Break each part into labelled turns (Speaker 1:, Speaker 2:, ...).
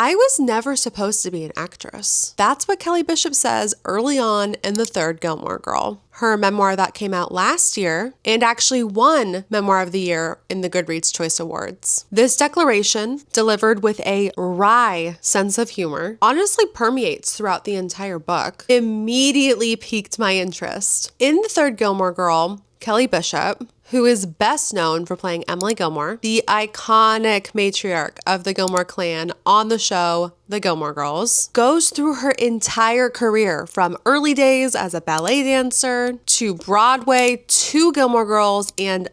Speaker 1: I was never supposed to be an actress. That's what Kelly Bishop says early on in The Third Gilmore Girl, her memoir that came out last year and actually won Memoir of the Year in the Goodreads Choice Awards. This declaration, delivered with a wry sense of humor, honestly permeates throughout the entire book, immediately piqued my interest. In The Third Gilmore Girl, Kelly Bishop, who is best known for playing Emily Gilmore, the iconic matriarch of the Gilmore clan on the show The Gilmore Girls, goes through her entire career from early days as a ballet dancer to Broadway to Gilmore Girls and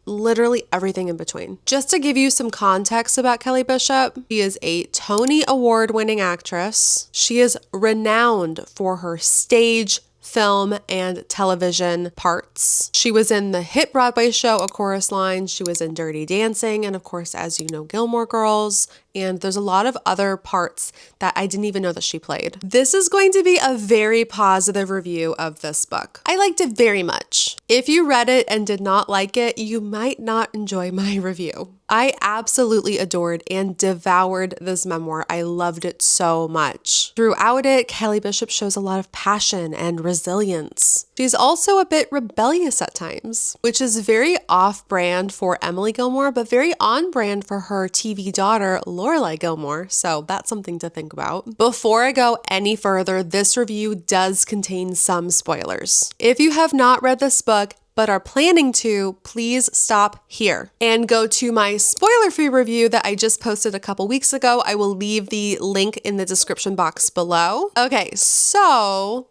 Speaker 1: literally everything in between. Just to give you some context about Kelly Bishop, she is a Tony Award-winning actress. She is renowned for her stage, film, and television parts. She was in the hit Broadway show A Chorus Line. She was in Dirty Dancing, and of course, as you know, Gilmore Girls. And there's a lot of other parts that I didn't even know that she played. This is going to be a very positive review of this book. I liked it very much. If you read it and did not like it, you might not enjoy my review. I absolutely adored and devoured this memoir. I loved it so much. Throughout it, Kelly Bishop shows a lot of passion and resilience. She's also a bit rebellious at times, which is very off-brand for Emily Gilmore, but very on-brand for her TV daughter, Lorelai Gilmore, so that's something to think about. Before I go any further, this review does contain some spoilers. If you have not read this book, but are planning to, please stop here and go to my spoiler-free review that I just posted a couple weeks ago. I will leave the link in the description box below. Okay, so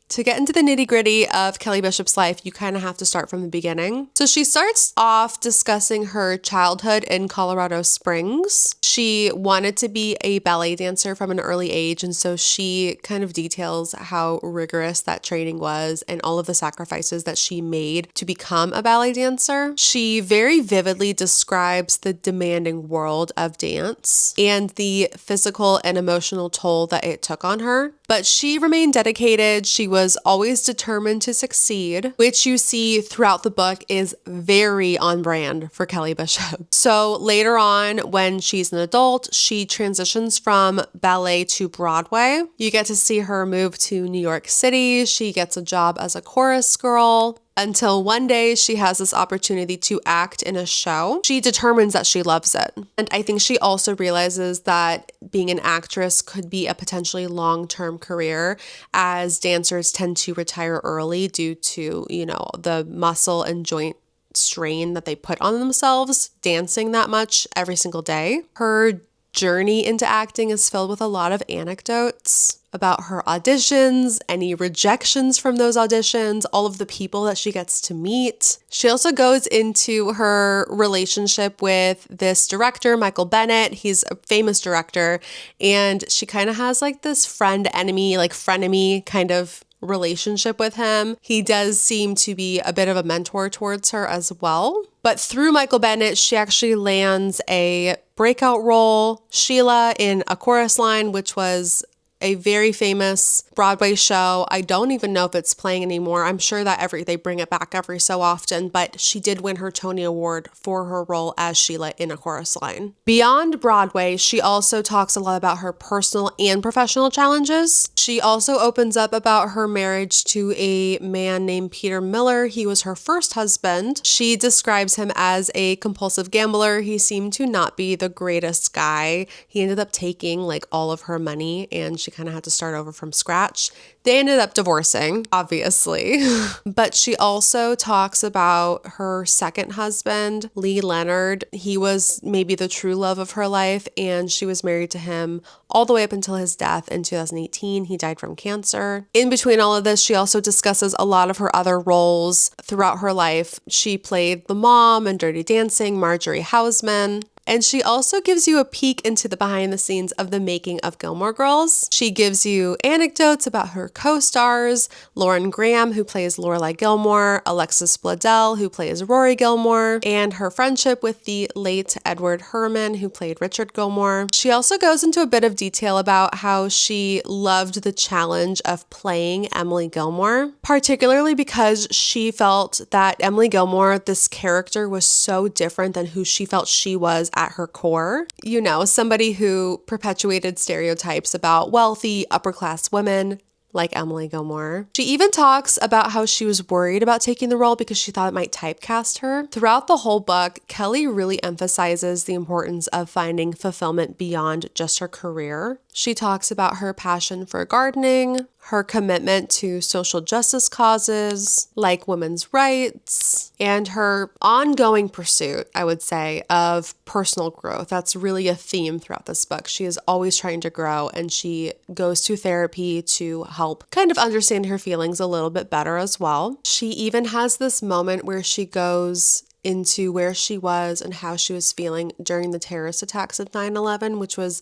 Speaker 1: to get into the nitty-gritty of Kelly Bishop's life, you kind of have to start from the beginning. So she starts off discussing her childhood in Colorado Springs. She wanted to be a ballet dancer from an early age, and so she kind of details how rigorous that training was and all of the sacrifices that she made to become a ballet dancer. She very vividly describes the demanding world of dance and the physical and emotional toll that it took on her. But she remained dedicated. She was always determined to succeed, which you see throughout the book is very on brand for Kelly Bishop. So later on, when she's an adult, she transitions from ballet to Broadway. You get to see her move to New York City. She gets a job as a chorus girl, until one day she has this opportunity to act in a show. She determines that she loves it. And I think she also realizes that being an actress could be a potentially long-term career, as dancers tend to retire early due to, the muscle and joint strain that they put on themselves dancing that much every single day. Her journey into acting is filled with a lot of anecdotes about her auditions, any rejections from those auditions, all of the people that she gets to meet. She also goes into her relationship with this director, Michael Bennett. He's a famous director, and she kind of has like this friend-enemy, like frenemy kind of relationship with him. He does seem to be a bit of a mentor towards her as well. But through Michael Bennett, she actually lands a breakout role, Sheila, in A Chorus Line, which was a very famous Broadway show. I don't even know if it's playing anymore. I'm sure that they bring it back every so often, but she did win her Tony Award for her role as Sheila in A Chorus Line. Beyond Broadway, she also talks a lot about her personal and professional challenges. She also opens up about her marriage to a man named Peter Miller. He was her first husband. She describes him as a compulsive gambler. He seemed to not be the greatest guy. He ended up taking like all of her money, and she kind of had to start over from scratch. They ended up divorcing, obviously. But she also talks about her second husband, Lee Leonard. He was maybe the true love of her life, and she was married to him all the way up until his death in 2018. He died from cancer. In between all of this, she also discusses a lot of her other roles throughout her life. She played the mom in Dirty Dancing, Marjorie Hausman. And she also gives you a peek into the behind the scenes of the making of Gilmore Girls. She gives you anecdotes about her co-stars, Lauren Graham, who plays Lorelai Gilmore, Alexis Bledel, who plays Rory Gilmore, and her friendship with the late Edward Herman, who played Richard Gilmore. She also goes into a bit of detail about how she loved the challenge of playing Emily Gilmore, particularly because she felt that Emily Gilmore, this character, was so different than who she felt she was at her core. You know, somebody who perpetuated stereotypes about wealthy, upper class women, like Emily Gilmore. She even talks about how she was worried about taking the role because she thought it might typecast her. Throughout the whole book, Kelly really emphasizes the importance of finding fulfillment beyond just her career. She talks about her passion for gardening, her commitment to social justice causes like women's rights, and her ongoing pursuit, I would say, of personal growth. That's really a theme throughout this book. She is always trying to grow, and she goes to therapy to help kind of understand her feelings a little bit better as well. She even has this moment where she goes into where she was and how she was feeling during the terrorist attacks of 9/11, which was,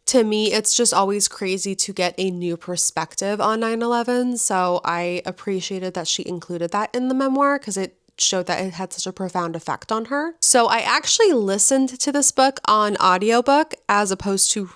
Speaker 1: to me, it's just always crazy to get a new perspective on 9/11. So I appreciated that she included that in the memoir because it showed that it had such a profound effect on her. So I actually listened to this book on audiobook as opposed to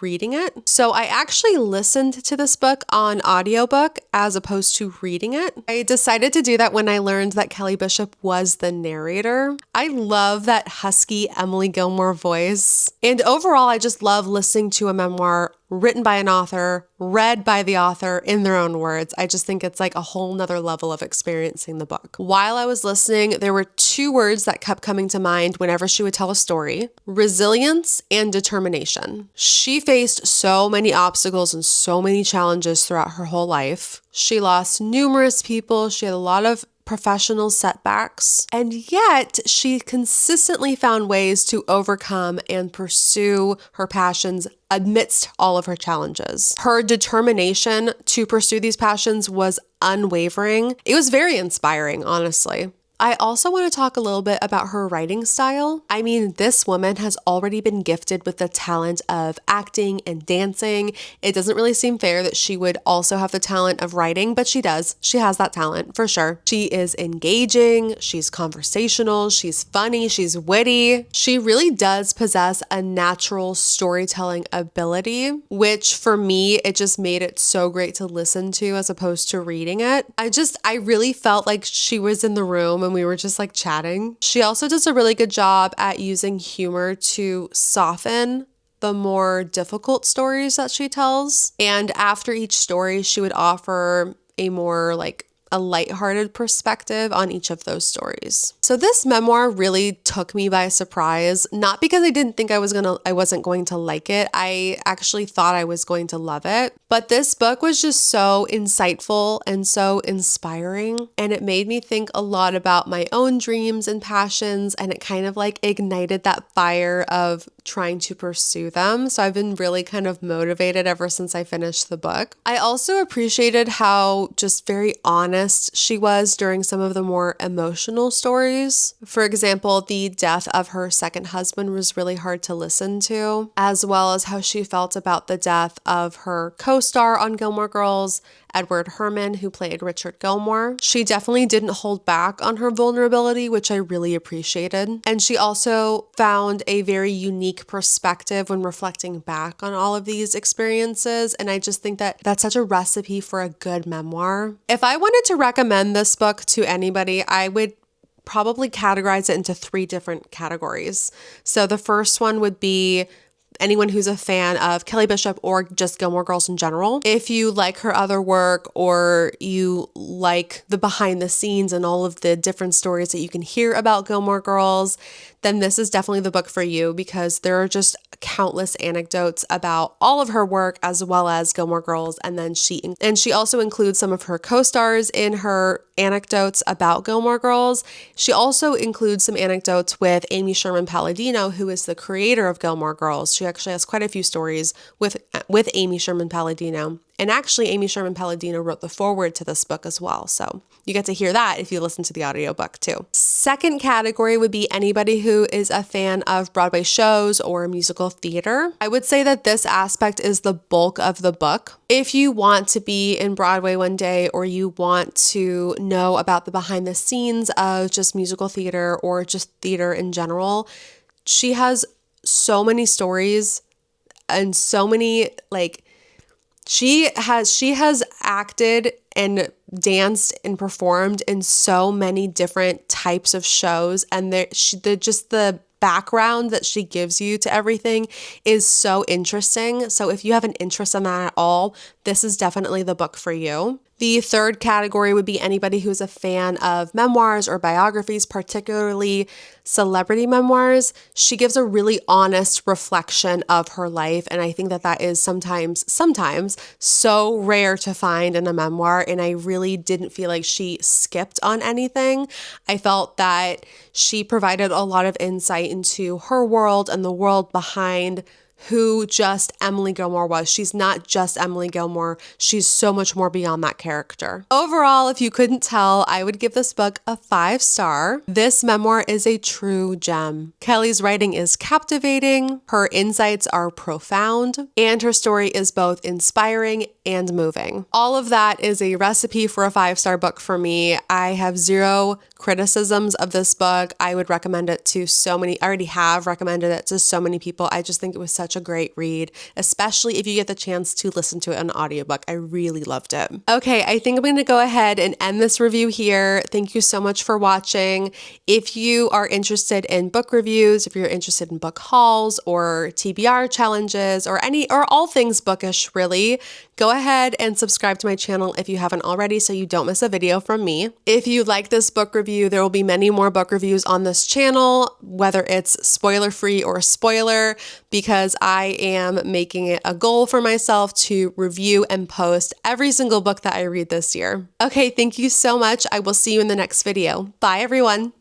Speaker 1: reading it. I decided to do that when I learned that Kelly Bishop was the narrator. I love that husky Emily Gilmore voice. And overall, I just love listening to a memoir written by an author, read by the author in their own words. I just think it's like a whole nother level of experiencing the book. While I was listening, there were two words that kept coming to mind whenever she would tell a story: resilience and determination. She faced so many obstacles and so many challenges throughout her whole life. She lost numerous people. She had a lot of professional setbacks, and yet she consistently found ways to overcome and pursue her passions amidst all of her challenges. Her determination to pursue these passions was unwavering. It was very inspiring, honestly. I also want to talk a little bit about her writing style. I mean, this woman has already been gifted with the talent of acting and dancing. It doesn't really seem fair that she would also have the talent of writing, but she does. She has that talent for sure. She is engaging, she's conversational, she's funny, she's witty. She really does possess a natural storytelling ability, which for me, it just made it so great to listen to as opposed to reading it. I really felt like she was in the room and we were just like chatting. She also does a really good job at using humor to soften the more difficult stories that she tells. And after each story, she would offer a more like a lighthearted perspective on each of those stories. So this memoir really took me by surprise, not because I didn't think I wasn't going to like it. I actually thought I was going to love it. But this book was just so insightful and so inspiring, and it made me think a lot about my own dreams and passions, and it kind of like ignited that fire of trying to pursue them. So I've been really kind of motivated ever since I finished the book. I also appreciated how just very honest she was during some of the more emotional stories. For example, the death of her second husband was really hard to listen to, as well as how she felt about the death of her co-star on Gilmore Girls, Edward Herman, who played Richard Gilmore. She definitely didn't hold back on her vulnerability, which I really appreciated. And she also found a very unique perspective when reflecting back on all of these experiences. And I just think that that's such a recipe for a good memoir. If I wanted to recommend this book to anybody, I would probably categorize it into 3 different categories. So the first one would be anyone who's a fan of Kelly Bishop or just Gilmore Girls in general. If you like her other work or you like the behind the scenes and all of the different stories that you can hear about Gilmore Girls, then this is definitely the book for you because there are just countless anecdotes about all of her work as well as Gilmore Girls. And then she also includes some of her co-stars in her anecdotes about Gilmore Girls. She also includes some anecdotes with Amy Sherman Palladino, who is the creator of Gilmore Girls. She actually has quite a few stories with Amy Sherman Palladino. And actually, Amy Sherman Palladino wrote the foreword to this book as well. So you get to hear that if you listen to the audiobook too. Second category would be anybody who is a fan of Broadway shows or musical theater. I would say that this aspect is the bulk of the book. If you want to be in Broadway one day or you want to know about the behind the scenes of just musical theater or just theater in general, she has so many stories and so many she has acted and danced and performed in so many different types of shows, and the background that she gives you to everything is so interesting. So if you have an interest in that at all, this is definitely the book for you. The third category would be anybody who's a fan of memoirs or biographies, particularly celebrity memoirs. She gives a really honest reflection of her life, and I think that that is sometimes so rare to find in a memoir, and I really didn't feel like she skipped on anything. I felt that she provided a lot of insight into her world and the world behind who just Emily Gilmore was. She's not just Emily Gilmore. She's so much more beyond that character. Overall, if you couldn't tell, I would give this book a 5-star. This memoir is a true gem. Kelly's writing is captivating, her insights are profound, and her story is both inspiring and moving. All of that is a recipe for a 5-star book for me. I have zero criticisms of this book. I would recommend it to so many. I already have recommended it to so many people. I just think it was such a great read, especially if you get the chance to listen to it on audiobook. I really loved it. Okay, I think I'm going to go ahead and end this review here. Thank you so much for watching. If you are interested in book reviews, if you're interested in book hauls or TBR challenges or all things bookish really, go ahead and subscribe to my channel if you haven't already so you don't miss a video from me. If you like this book review, there will be many more book reviews on this channel, whether it's spoiler-free or spoiler, because I am making it a goal for myself to review and post every single book that I read this year. Okay, thank you so much. I will see you in the next video. Bye, everyone.